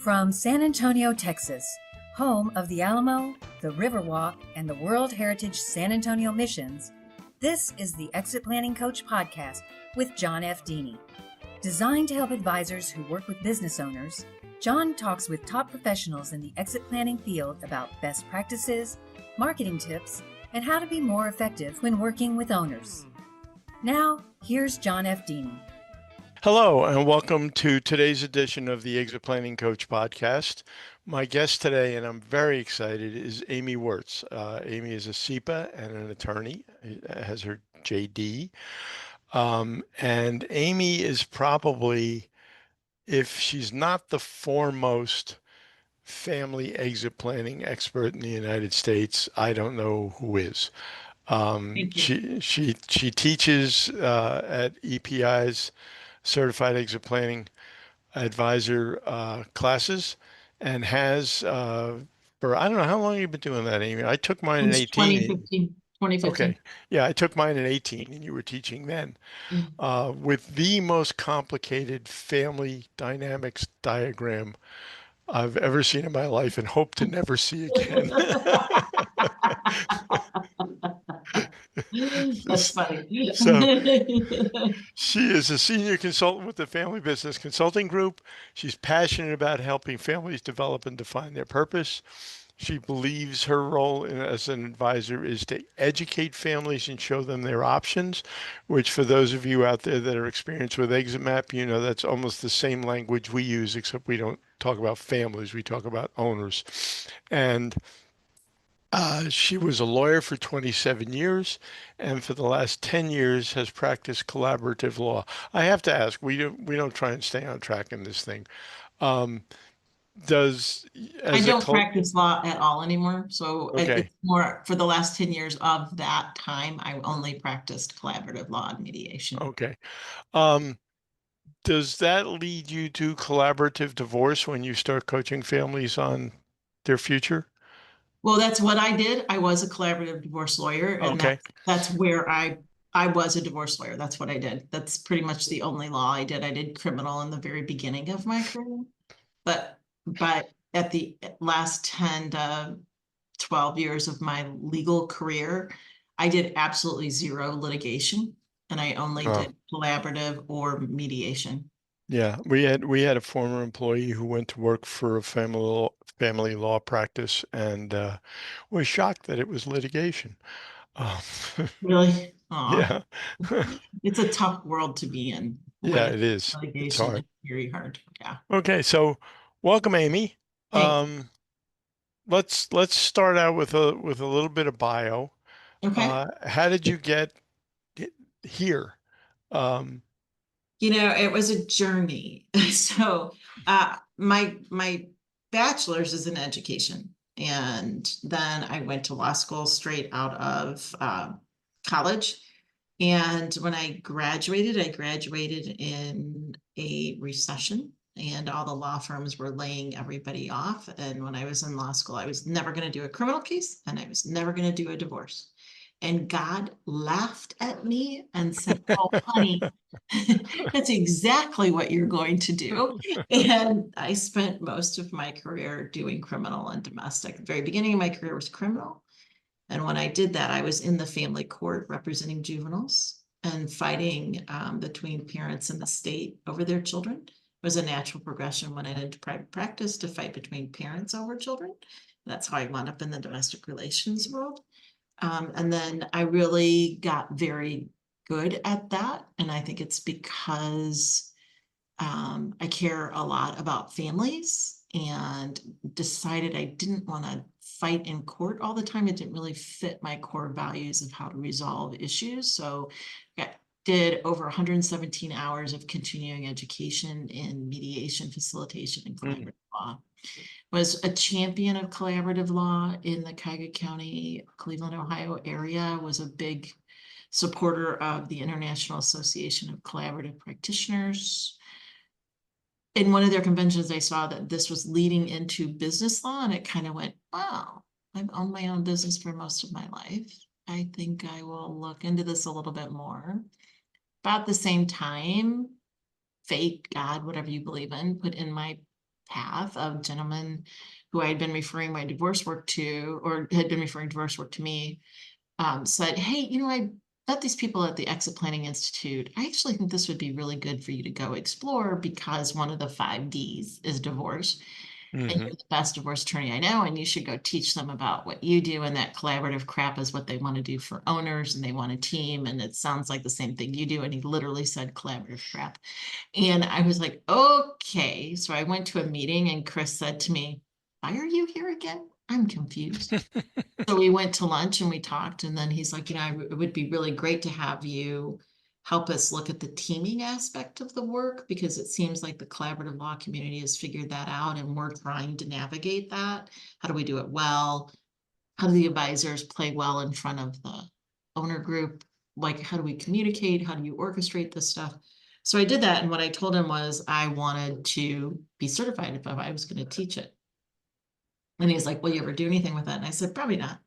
From San Antonio, Texas, home of the Alamo, the Riverwalk, and the World Heritage San Antonio Missions, this is the Exit Planning Coach podcast with John F. Dini. Designed to help advisors who work with business owners, John talks with top professionals in the exit planning field about best practices, marketing tips, and how to be more effective when working with owners. Now, here's John F. Dini. Hello, and welcome to today's edition of the Exit Planning Coach podcast. My guest today, and I'm very excited, is Amy Wirtz. Amy is a CPA and an attorney, has her JD. And Amy is probably, if she's not the foremost family exit planning expert in the United States, I don't know who is. She teaches at EPI's Certified Exit Planning Advisor classes, and has for I don't know how long you've been doing that, Amy. I took mine in Since 18. 2015. Okay, yeah, I took mine in 18, and you were teaching then with the most complicated family dynamics diagram I've ever seen in my life, and hope to never see again. That's funny. So she is a senior consultant with the Family Business Consulting Group. She's passionate about helping families develop and define their purpose. She believes her role as an advisor is to educate families and show them their options, which for those of you out there that are experienced with Exit Map, you know that's almost the same language we use, except we don't talk about families, we talk about owners. And she was a lawyer for 27 years, and for the last 10 years has practiced collaborative law. I have to ask, we don't try and stay on track in this thing. I don't practice law at all anymore. So okay. It's more for the last 10 years of that time, I only practiced collaborative law and mediation. Okay. Does that lead you to collaborative divorce when you start coaching families on their future? Well, that's what I did. I was a collaborative divorce lawyer, and okay. that's where I was a divorce lawyer. That's what I did. That's pretty much the only law I did. I did criminal in the very beginning of my career, but at the last 10 to 12 years of my legal career, I did absolutely zero litigation, and I only did collaborative or mediation. Yeah, we had a former employee who went to work for a family law practice, and was shocked that it was litigation. Really? Yeah. It's a tough world to be in. Yeah, it is. Litigation. It's hard. It's very hard. Yeah. Okay, so welcome, Amy. Let's start out with a little bit of bio. Okay. How did you get here? It was a journey. So my bachelor's is in education, and then I went to law school straight out of college. And when I graduated in a recession, and all the law firms were laying everybody off. And when I was in law school, I was never going to do a criminal case, and I was never going to do a divorce. And God laughed at me and said, "Oh, honey, that's exactly what you're going to do." And I spent most of my career doing criminal and domestic. The very beginning of my career was criminal. And when I did that, I was in the family court representing juveniles and fighting between parents and the state over their children. It was a natural progression when I went into private practice to fight between parents over children. That's how I wound up in the domestic relations world. And then I really got very good at that. And I think it's because I care a lot about families, and decided I didn't want to fight in court all the time. It didn't really fit my core values of how to resolve issues. So I did over 117 hours of continuing education in mediation, facilitation, and collaborative law. Was a champion of collaborative law in the Cuyahoga County, Cleveland, Ohio area, was a big supporter of the International Association of Collaborative Practitioners. In one of their conventions, I saw that this was leading into business law, and it kind of went, wow, I've owned my own business for most of my life. I think I will look into this a little bit more. About the same time, fate, God, whatever you believe in, put in my path of gentlemen who I had been referring my divorce work to, or had been referring divorce work to me, said, hey, I met these people at the Exit Planning Institute. I actually think this would be really good for you to go explore because one of the 5 Ds is divorce. And Mm-hmm. you're the best divorce attorney I know, and you should go teach them about what you do. And that collaborative crap is what they want to do for owners, and they want a team. And it sounds like the same thing you do. And he literally said collaborative crap. And I was like, okay. So I went to a meeting and Chris said to me, why are you here again? I'm confused. So we went to lunch and we talked, and then he's like, it would be really great to have you help us look at the teaming aspect of the work, because it seems like the collaborative law community has figured that out and we're trying to navigate that. How do we do it well? How do the advisors play well in front of the owner group? Like, how do we communicate? How do you orchestrate this stuff? So I did that, and what I told him was I wanted to be certified if I was going to teach it. And he's like, will you ever do anything with that? And I said, probably not.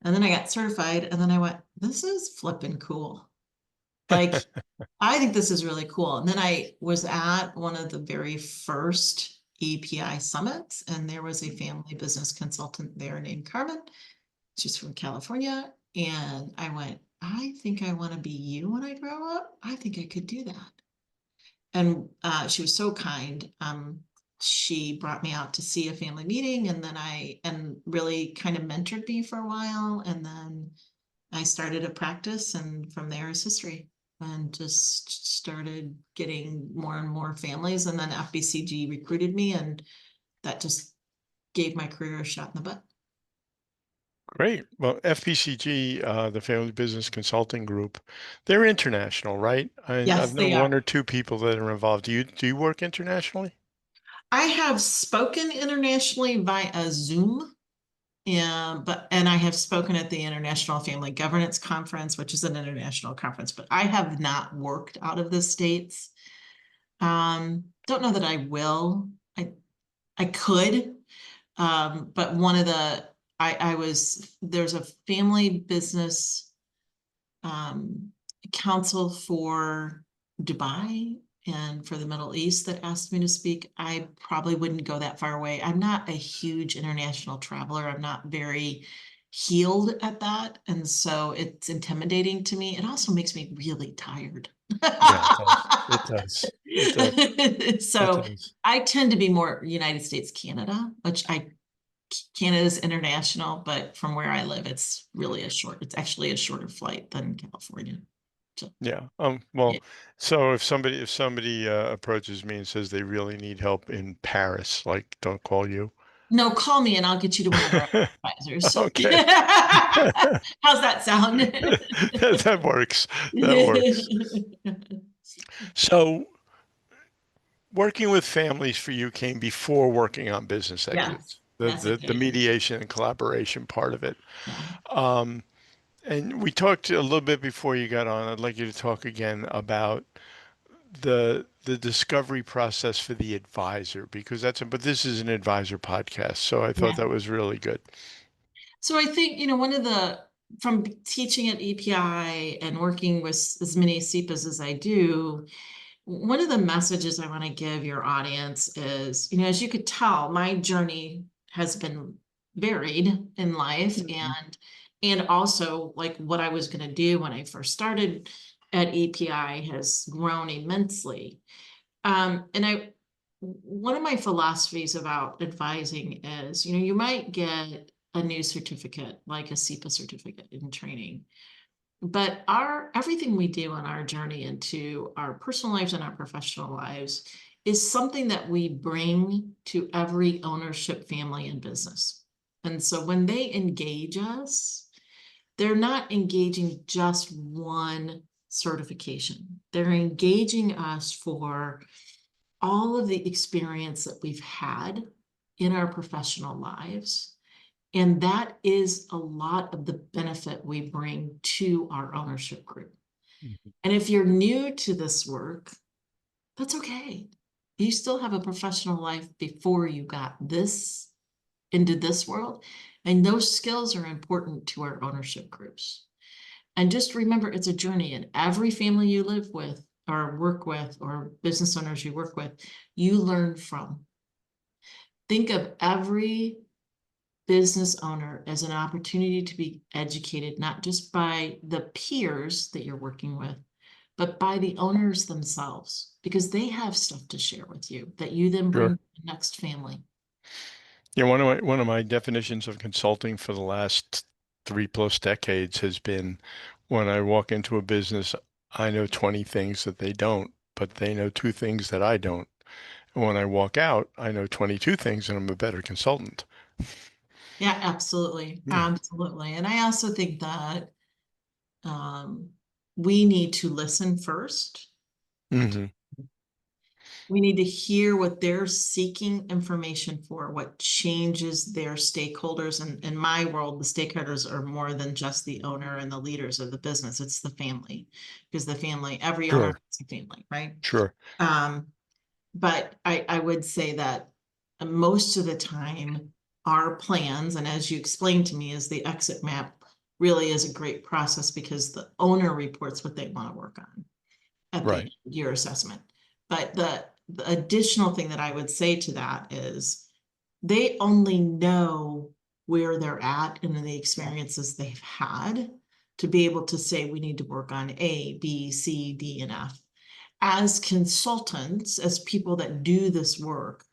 And then I got certified, and then I went, this is flipping cool. Like, I think this is really cool. And then I was at one of the very first EPI summits, and there was a family business consultant there named Carmen. She's from California. And I went, I think I want to be you when I grow up. I think I could do that. And she was so kind. She brought me out to see a family meeting, and then and really kind of mentored me for a while. And then I started a practice, and from there is history, and just started getting more and more families. And then FBCG recruited me, and that just gave my career a shot in the butt. Great. Well, FPCG, the Family Business Consulting Group, they're international, right? Yes, I've they known are. one or two people that are involved. Do you work internationally? I have spoken internationally via Zoom. And I have spoken at the International Family Governance Conference, which is an international conference, but I have not worked out of the States. Don't know that I will. I could. But one of the there's a family business council for Dubai and for the Middle East that asked me to speak. I probably wouldn't go that far away. I'm not a huge international traveler. I'm not very healed at that. And so it's intimidating to me. It also makes me really tired. Yeah, it does. It does. It does. It So does. I tend to be more United States, Canada, Canada's international, but from where I live, it's actually a shorter flight than California. So, Yeah. yeah. Well, so if somebody approaches me and says they really need help in Paris, like, don't call you. No, call me and I'll get you to one of our advisors. Okay. How's that sound? That works. That works. So working with families for you came before working on business Yes, exits, the yes, the, it the did. mediation and collaboration part of it. Yeah. Um, and we talked a little bit before you got on. I'd like you to talk again about the discovery process for the advisor, because but this is an advisor podcast, so I thought Yeah. that was really good. So I think, from teaching at EPI and working with as many SEPAs as I do, one of the messages I want to give your audience is, as you could tell, my journey has been varied in life, Mhm. and also like what I was going to do when I first started at EPI has grown immensely. And one of my philosophies about advising is, you might get a new certificate, like a SEPA certificate in training. But everything we do on our journey into our personal lives and our professional lives is something that we bring to every ownership family and business. And so when they engage us, they're not engaging just one certification. They're engaging us for all of the experience that we've had in our professional lives. And that is a lot of the benefit we bring to our ownership group. Mhm. And if you're new to this work, that's okay. You still have a professional life before you got into this world. And those skills are important to our ownership groups. And just remember, it's a journey, and every family you live with or work with or business owners you work with, you learn from. think of every business owner as an opportunity to be educated, not just by the peers that you're working with, but by the owners themselves, because they have stuff to share with you that you then bring Sure. to the next family. Yeah, one of my definitions of consulting for the last 3+ decades has been when I walk into a business, I know 20 things that they don't, but they know 2 things that I don't. And when I walk out, I know 22 things and I'm a better consultant. Yeah, absolutely. Yeah. Absolutely. And I also think that we need to listen first. hmm We need to hear what they're seeking information for, what changes their stakeholders. And in my world, the stakeholders are more than just the owner and the leaders of the business. It's the family, because the family, every owner Sure. has a family, right? Sure. Um, but I would say that most of the time, our plans, and as you explained to me, is the exit map really is a great process because the owner reports what they want to work on at the end Right. of your assessment. But the additional thing that I would say to that is they only know where they're at and the experiences they've had to be able to say we need to work on A, B, C, D, and F. As consultants, as people that do this work,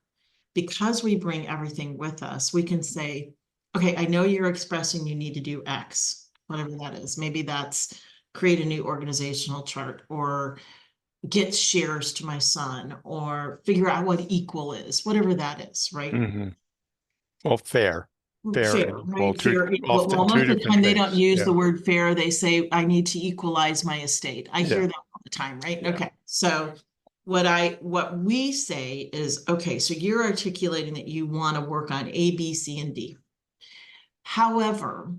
because we bring everything with us, we can say, okay, I know you're expressing you need to do X, whatever that is. Maybe that's create a new organizational chart or get shares to my son or figure out what equal is, whatever that is, right? hmm Well, fair Fair, and equal, right? Fair, equal. often Well, two most of the different time they don't things. use Yeah. the word fair. They say, I need to equalize my estate. I hear Yeah. that all the time, right? Yeah. Okay. So what we say is, okay, so you're articulating that you want to work on A, B, C, and D. However,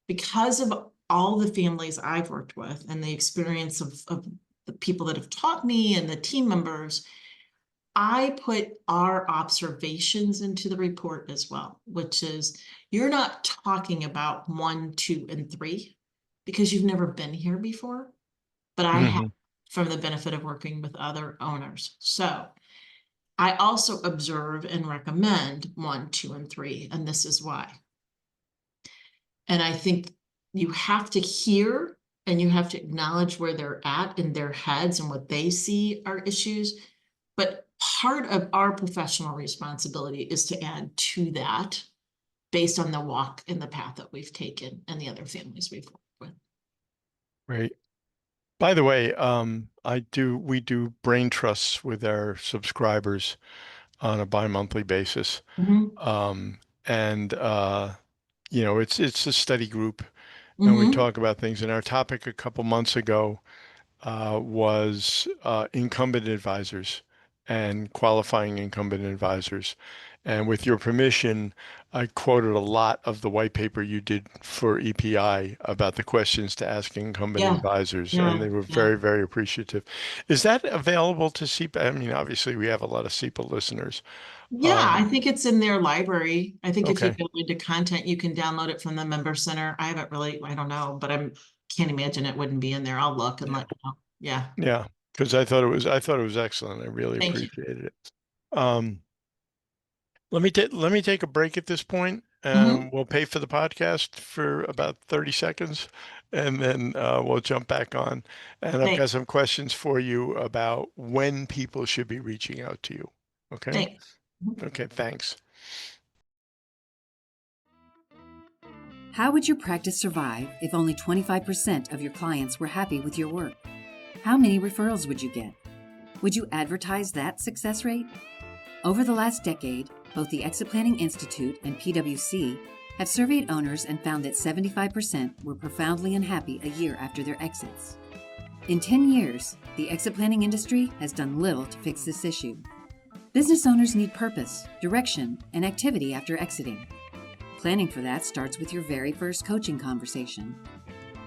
because of all the families I've worked with and the experience of the people that have taught me and the team members, I put our observations into the report as well, which is you're not talking about 1, 2, and 3 because you've never been here before, but I have hmm from the benefit of working with other owners. So I also observe and recommend 1, 2, and 3, and this is why. And I think you have to hear and you have to acknowledge where they're at in their heads and what they see are issues. But part of our professional responsibility is to add to that based on the walk and the path that we've taken and the other families we've worked with. Right. By the way, we do brain trusts with our subscribers on a bi-monthly basis. Mhm. And it's a study group and we Mhm. talk about things. And our topic a couple months ago was incumbent advisors and qualifying incumbent advisors. And with your permission, I quoted a lot of the white paper you did for EPI about the questions to ask incumbent Yeah, advisors, and yeah, they were yeah. very, very appreciative. Is that available to SEPA? I mean, obviously, we have a lot of SEPA listeners. Yeah, I think it's in their library. I think if you Okay. go into content, you can download it from the member center. I don't know, but can't imagine it wouldn't be in there. I'll look and Yeah. let you know. Yeah, Yeah. Because I thought it was excellent. I really thank you. appreciated it. Um, let me take a break at this point, Mhm. and we'll pay for the podcast for about 30 seconds, and then we'll jump back on. And I've got Thanks, some questions for you about when people should be reaching out to you. Okay? thanks. Mhm. Okay, thanks. How would your practice survive if only 25% of your clients were happy with your work? How many referrals would you get? Would you advertise that success rate? Over the last decade, both the Exit Planning Institute and PwC have surveyed owners and found that 75% were profoundly unhappy a year after their exits. In 10 years, the exit planning industry has done little to fix this issue. Business owners need purpose, direction, and activity after exiting. Planning for that starts with your very first coaching conversation.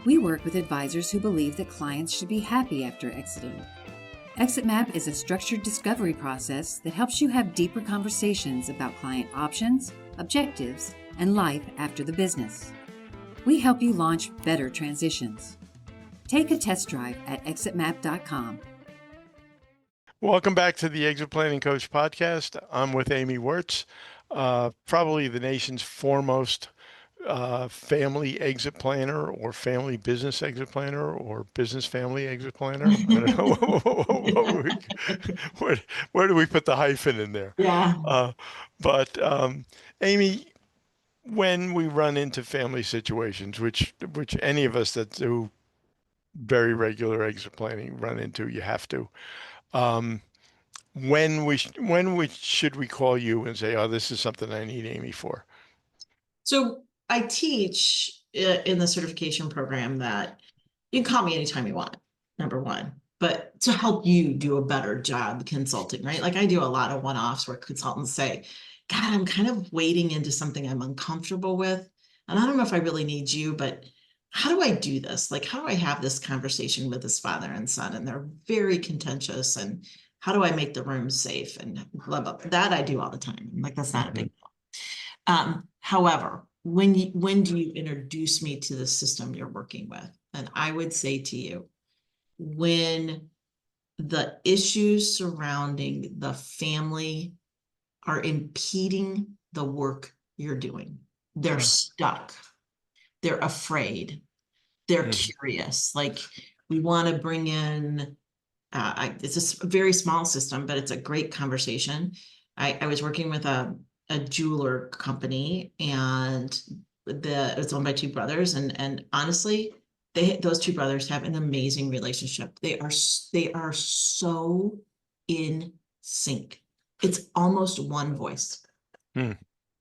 We work with advisors who believe that clients should be happy after exiting. Exit Map is a structured discovery process that helps you have deeper conversations about client options, objectives, and life after the business. We help you launch better transitions. Take a test drive at exitmap.com. Welcome back to the Exit Planning Coach podcast. I'm with Amy Wirtz. probably the nation's foremost family exit planner or family business exit planner or business family exit planner. I don't know where do we put the hyphen in there? Yeah. But Amy, when we run into family situations, which any of us that do very regular exit planning run into, you have to. Um, when we should we call you and say, oh, this is something I need Amy for? So I teach in the certification program that you can call me anytime you want, number one, but to help you do a better job consulting, right? Like I do a lot of one-offs where consultants say, God, I'm kind of wading into something I'm uncomfortable with. And I don't know if I really need you, but how do I do this? Like, how do I have this conversation with this father and son? And they're very contentious. And how do I make the room safe? And blah, blah. That I do all the time. Like, that's not a big deal. However, when do you introduce me to the system you're working with? And I would say to you, when the issues surrounding the family are impeding the work you're doing, they're stuck, they're afraid, they're curious. Like we want to bring in, it's a very small system, but it's a great conversation. I was working with a jeweler company and it's owned by two brothers. And honestly, those two brothers have an amazing relationship. They are so in sync. It's almost one voice.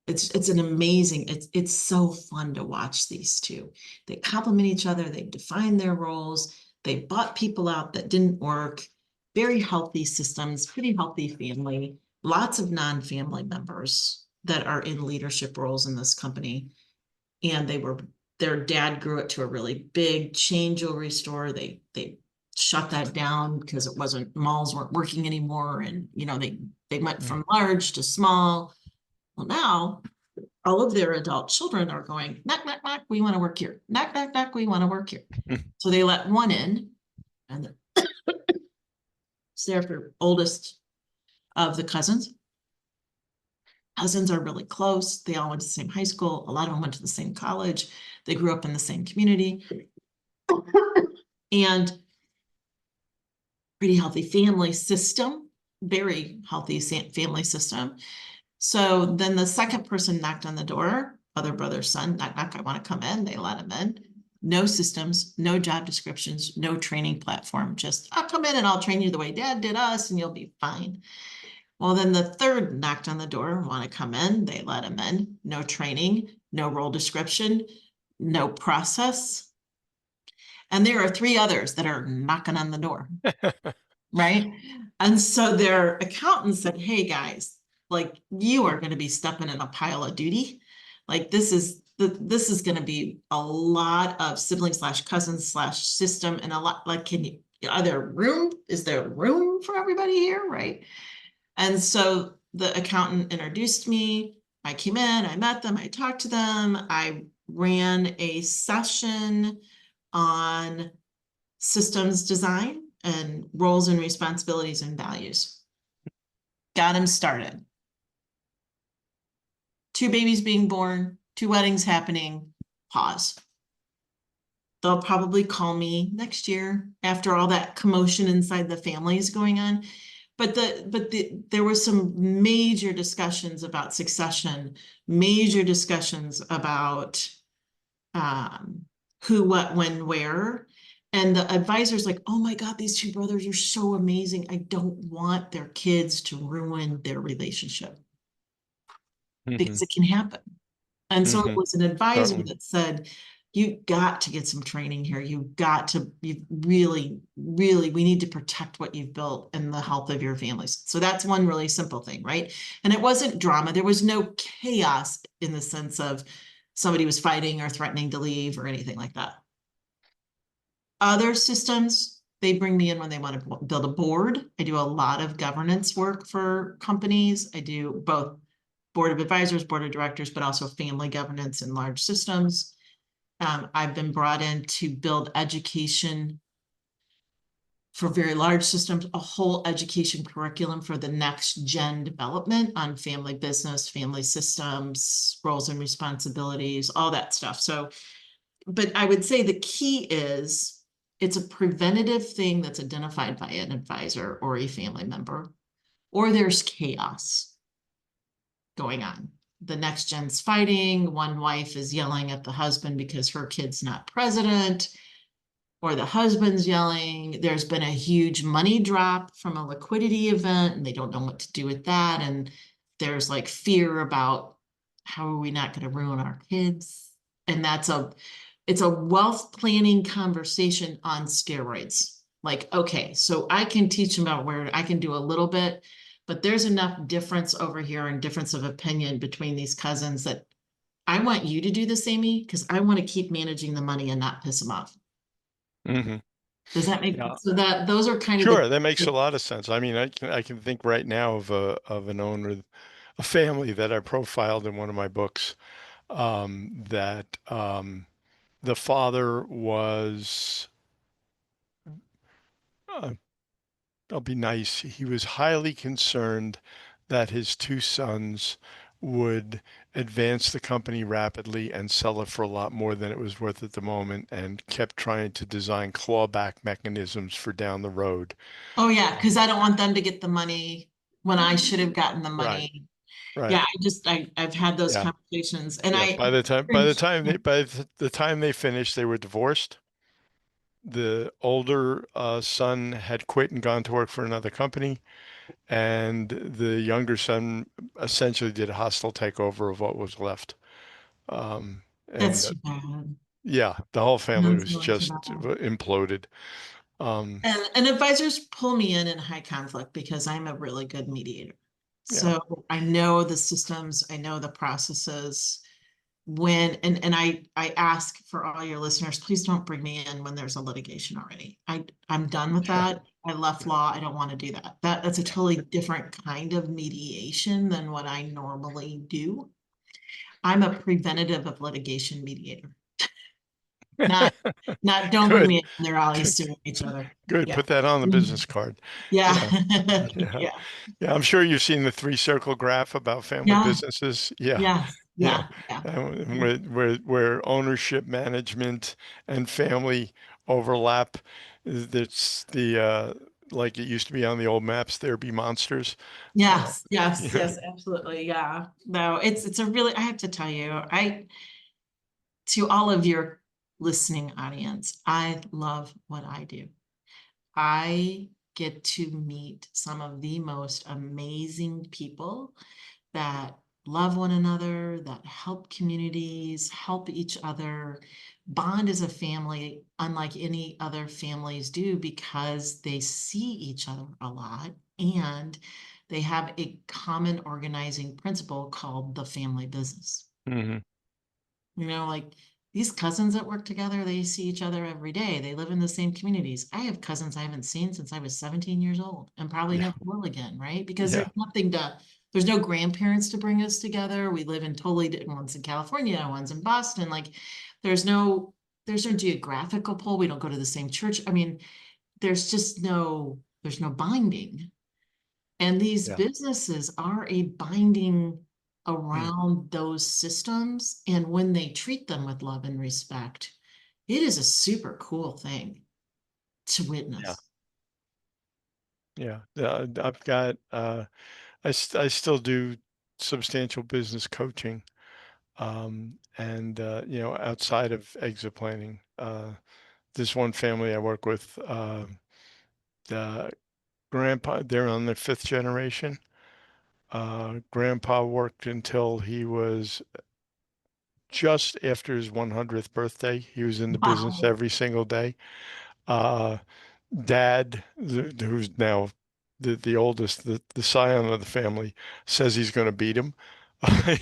It's an amazing, it's so fun to watch these two. They complement each other. They've defined their roles. They bought people out that didn't work. Very healthy systems, pretty healthy family, lots of non-family members that are in leadership roles in this company. And their dad grew it to a really big chain jewelry store. They shut that down because malls weren't working anymore. And, they went from large to small. Well, now all of their adult children are going, knock, knock, knock, we want to work here. Knock, knock, knock, we want to work here. So they let one in, and it's their oldest of the cousins. Cousins are really close. They all went to the same high school. A lot of them went to the same college. They grew up in the same community. And pretty healthy family system, very healthy family system. So then the second person knocked on the door, other brother's son, knock, knock, I want to come in. They let him in. No systems, no job descriptions, no training platform. Just, I'll come in and I'll train you the way dad did us and you'll be fine. Well, then the third knocked on the door, want to come in. They let him in. No training, no role description, no process. And there are three others that are knocking on the door. Right? And so their accountant said, hey guys, like you are going to be stepping in a pile of duty. Like this is going to be a lot of siblings / cousins / system and a lot like, is there room for everybody here? Right. And so the accountant introduced me. I came in, I met them, I talked to them. I ran a session on systems design and roles and responsibilities and values. Got him started. 2 babies being born, 2 weddings happening, pause. They'll probably call me next year after all that commotion inside the family is going on. But there was some major discussions about succession, major discussions about who, what, when, where. And the advisor's like, oh my God, these 2 brothers are so amazing. I don't want their kids to ruin their relationship because it can happen. And so it was an advisor that said, you've got to get some training here. You really, we need to protect what you've built and the health of your families. So that's one really simple thing, right? And it wasn't drama. There was no chaos in the sense of somebody was fighting or threatening to leave or anything like that. Other systems, they bring me in when they want to build a board. I do a lot of governance work for companies. I do both board of advisors, board of directors, but also family governance in large systems. I've been brought in to build education for very large systems, a whole education curriculum for the next gen development on family business, family systems, roles and responsibilities, all that stuff. So, but I would say the key is it's a preventative thing that's identified by an advisor or a family member, or there's chaos going on. The next gen's fighting, one wife is yelling at the husband because her kid's not president, or the husband's yelling. There's been a huge money drop from a liquidity event and they don't know what to do with that. And there's like fear about how are we not going to ruin our kids? And it's a wealth planning conversation on steroids. Like, okay, so I can teach them about where I can do a little bit, but there's enough difference over here and difference of opinion between these cousins that I want you to do this, Amy, because I want to keep managing the money and not piss them off. Mm-hmm. Does that make Yeah. so that those are kind of Sure, that makes a lot of sense. I mean, I can think right now of an owner, a family that I profiled in one of my books, that the father was, uh, I'll be nice, he was highly concerned that his two sons would advance the company rapidly and sell it for a lot more than it was worth at the moment, and kept trying to design clawback mechanisms for down the road. oh yeah, because I don't want them to get the money when I should have gotten the Right, money. right. Yeah, I've had those Yeah. conversations and Yeah, I by the time they finished, they were divorced. The older son had quit and gone to work for another company, and the younger son essentially did a hostile takeover of what was left. And that's too bad. yeah, the whole family That's was really too just bad. imploded. Um, And advisors pull me in high conflict because I'm a really good mediator. yeah, So I know the systems, I know the processes. When and I ask for all your listeners, please don't bring me in when there's a litigation already. I'm done with yeah, that. I left law. I don't want to do that. That's a totally different kind of mediation than what I normally do. I'm a preventative of litigation mediator. Not don't bring good, me in when they're all good, suing each other. good. Yeah. Put that on the business card. Yeah. Yeah, yeah, Yeah. yeah. I'm sure you've seen the three-circle graph about family Yeah. businesses. Yeah, Yes. yeah. Yeah. Yeah. Where ownership, management, and family overlap. That's the like it used to be on the old maps. There be monsters. Uh, Yes. Yes. yeah, Yes. Absolutely. Yeah. No, it's a really, I have to tell you, to all of your listening audience, I love what I do. I get to meet some of the most amazing people that love one another, that help communities, help each other, bond as a family, unlike any other families do, because they see each other a lot and they have a common organizing principle called the family business. hmm You know, like these cousins that work together, they see each other every day. They live in the same communities. I have cousins I haven't seen since I was 17 years old and probably yeah, never will again, right? Because yeah, there's no grandparents to bring us together. We live in totally different, one's in California, one's in Boston. Like there's no, there's no geographical pull. We don't go to the same church. I mean, there's no binding. And these yeah. businesses are a binding Mm, around those systems. And when they treat them with love and respect, it is a super cool thing to yeah, witness. yeah. I've got I still do substantial business coaching, and outside of exit planning. This one family I work with, the grandpa, they're on their fifth generation. Grandpa worked until he was just after his 100th birthday. He was in the business Wow. every single day. Uh, Dad, who's now the oldest, the scion of the family, says he's going to beat him.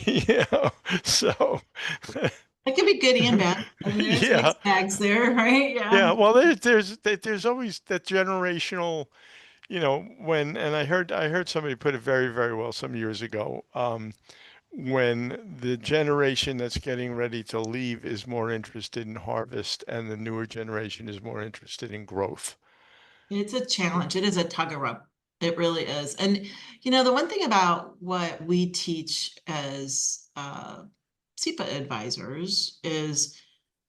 You know, so That can be good and bad. I mean, there's yeah, mixed bags there, right? Yeah. yeah. Well, there's always that generational, and I heard somebody put it very, very well some years ago. When the generation that's getting ready to leave is more interested in harvest and the newer generation is more interested in growth. It's a challenge. It is a tug of rope. It really is. And, you know, the one thing about what we teach as SEPA advisors is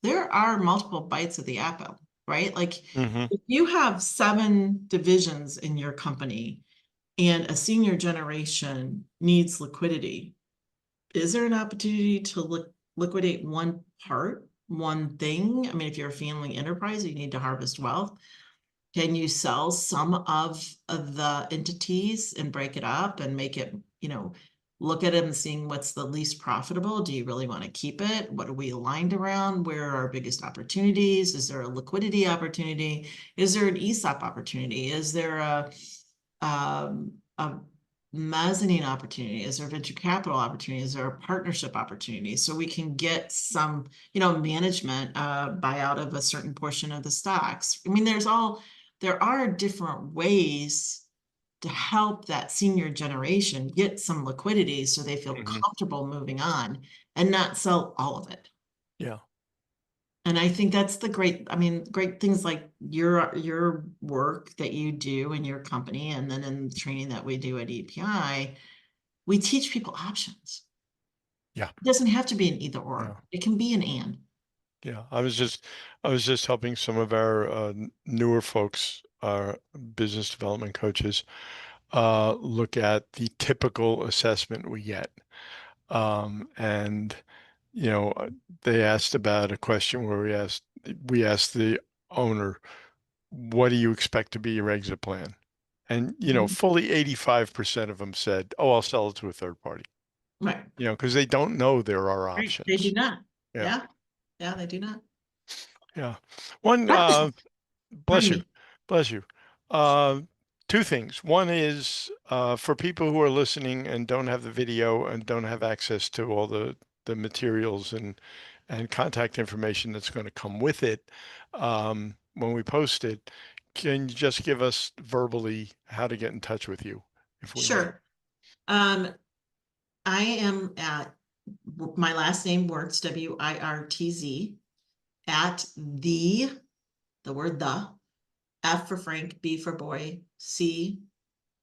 there are multiple bites of the apple, right? Like Mm-hmm. if you have 7 divisions in your company and a senior generation needs liquidity, is there an opportunity to liquidate one part, one thing? I mean, if you're a family enterprise, you need to harvest wealth. Can you sell some of the entities and break it up and make it, you know, look at it and seeing what's the least profitable? Do you really want to keep it? What are we aligned around? Where are our biggest opportunities? Is there a liquidity opportunity? Is there an ESOP opportunity? Is there a mezzanine opportunity? Is there venture capital opportunity? Is there a partnership opportunity? So we can get some, you know, management buyout of a certain portion of the stocks. I mean, there are different ways to help that senior generation get some liquidity so they feel Mm-hmm. comfortable moving on and not sell all of it. Yeah. And I think that's the great things like your work that you do in your company, and then in training that we do at EPI, we teach people options. Yeah. It doesn't have to be an either or. Yeah. It can be an and. Yeah. I was just helping some of our newer folks, our business development coaches, look at the typical assessment we get. And they asked about a question where we asked the owner, what do you expect to be your exit plan? And, Mhm. fully 85% of them said, oh, I'll sell it to a third party, Right. because they don't know there are Right. They do options. not. Yeah. Yeah. Yeah, they do not. Yeah. One, bless Pardon you, me. bless you. Uh, Two things. One is for people who are listening and don't have the video and don't have access to all the materials and contact information that's going to come with it when we post it. Can you just give us verbally how to get in touch with you if we might? Sure. I am at my last name, Wirtz, WIRTZ, at the word the, F for Frank, B for boy, C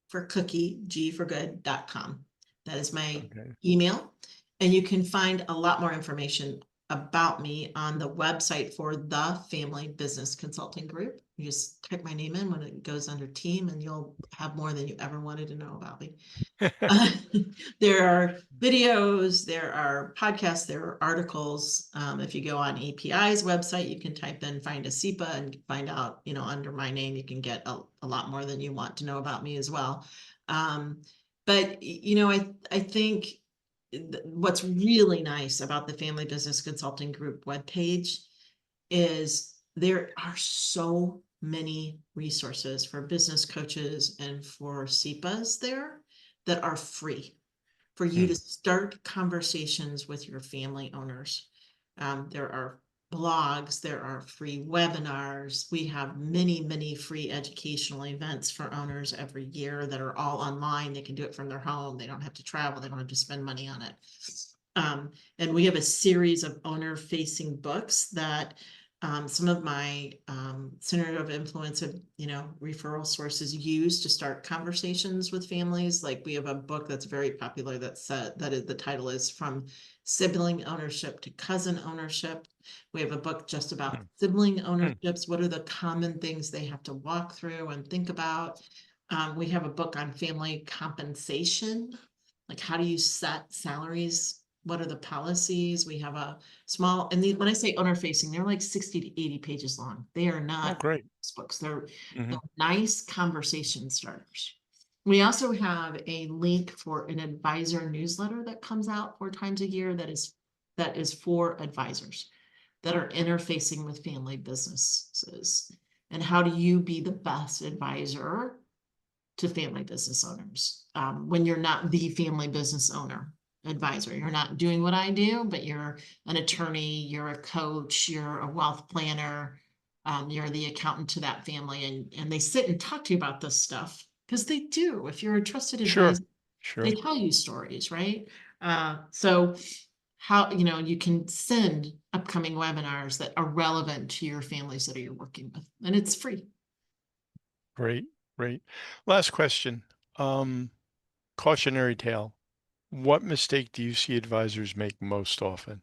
for cookie, G for good.com. That is my Okay. email. And you can find a lot more information about me on the website for the Family Business Consulting Group. You just type my name in when it goes under team, and you'll have more than you ever wanted to know about me. There are videos, there are podcasts, there are articles. If you go on API's website, you can type in find a SEPA and find out, under my name, you can get a lot more than you want to know about me as well. But I think what's really nice about the Family Business Consulting Group webpage is there are so many resources for business coaches and for SEPAs there that are free for you to start conversations with your family owners. There are blogs, there are free webinars. We have many, many free educational events for owners every year that are all online. They can do it from their home. They don't have to travel. They don't have to spend money on it. And we have a series of owner-facing books that some of my center of influence of referral sources use to start conversations with families. Like we have a book that's very popular that the title is From Sibling Ownership to Cousin Ownership. We have a book just about sibling ownerships. What are the common things they have to walk through and think about? We have a book on family compensation, like how do you set salaries? What are the policies? We have a small, and when I say owner facing, they're like 60 to 80 pages long. They are Oh, not great. books. They're Mhm. nice conversation starters. We also have a link for an advisor newsletter that comes out 4 times a year that is for advisors that are interfacing with family businesses. And how do you be the best advisor to family business owners when you're not the family business owner advisor? You're not doing what I do, but you're an attorney, you're a coach, you're a wealth planner, you're the accountant to that family, and they sit and talk to you about this stuff because they do. If you're a trusted Sure. advisor, they Sure. tell you stories, right? So how you can send upcoming webinars that are relevant to your families that you're working with, and it's free. Great, great. Last question. Cautionary tale. What mistake do you see advisors make most often?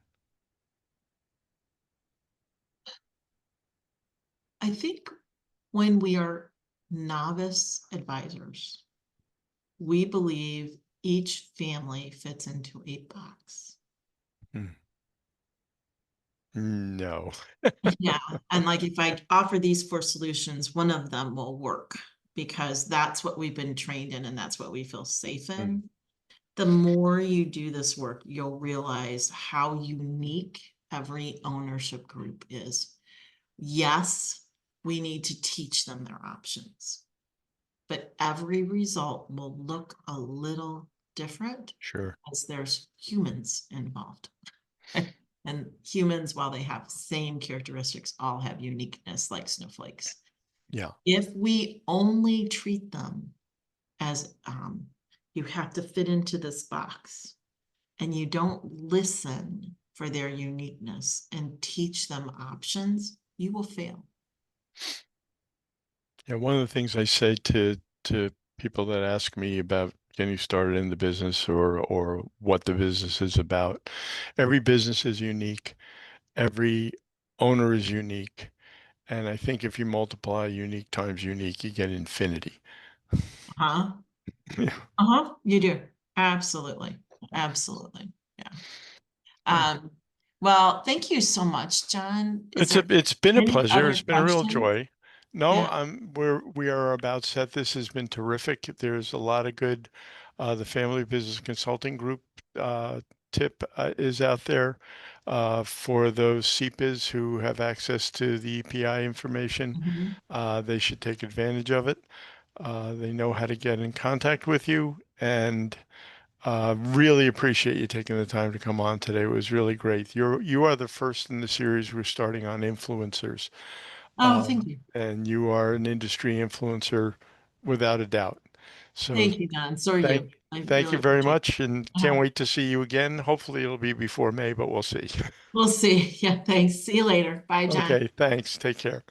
I think when we are novice advisors, we believe each family fits into a box. No. Yeah, and like if I offer these 4 solutions, one of them will work because that's what we've been trained in and that's what we feel safe in. The more you do this work, you'll realize how unique every ownership group is. Yes, we need to teach them their options, but every result will look a little different Sure. as there's humans involved. And humans, while they have the same characteristics, all have uniqueness like snowflakes. Yeah. If we only treat them as you have to fit into this box and you don't listen for their uniqueness and teach them options, you will fail. Yeah, one of the things I say to people that ask me about getting started in the business or what the business is about, every business is unique. Every owner is unique. And I think if you multiply unique times unique, you get infinity. Uh-huh. Yeah. Uh-huh. You do. Absolutely. Absolutely. Yeah. Well, thank you so much, John. Is there It's been a any pleasure. other It's been a real questions? joy. No, Yeah. we are about set. This has been terrific. There's a lot of good. The Family Business Consulting Group tip is out there for those CPAs who have access to the EPI information. Mhm. They should take advantage of it. They know how to get in contact with you, and really appreciate you taking the time to come on today. It was really great. You are the first in the series we're starting on influencers, Oh, thank you. and you are an industry influencer without a doubt. So Thank you, Don. So are thank you. I thank really you very appreciate it. much, and can't Uh-huh. wait to see you again. Hopefully, it'll be before May, but we'll see. We'll see. Yeah, thanks. See you later. Bye, John. Okay, thanks. Take care.